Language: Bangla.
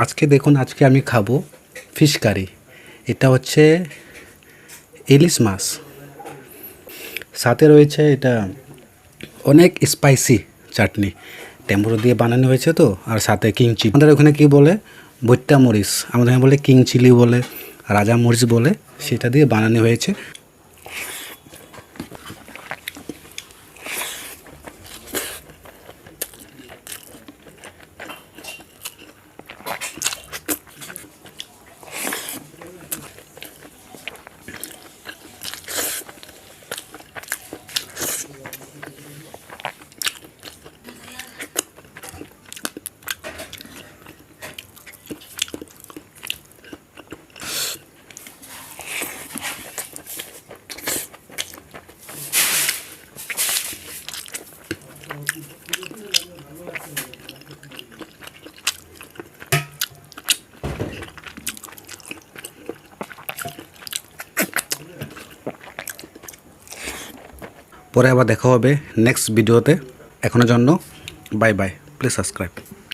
আজকে দেখুন, আজকে আমি খাবো ফিশ কারি। এটা হচ্ছে ইলিশ মাছ, সাথে রয়েছে এটা অনেক স্পাইসি চাটনি, টমেটো দিয়ে বানানো হয়েছে তো, আর সাথে কিং চিলি। আমাদের ওখানে কী বলে, বৈট্টা মরিচ, আমাদের এখানে বলে কিং চিলি বলে, রাজা মরিচ বলে, সেটা দিয়ে বানানো হয়েছে। পরে আবার দেখা হবে নেক্সট ভিডিওতে। এখনের জন্য বাই বাই, প্লিজ সাবস্ক্রাইব।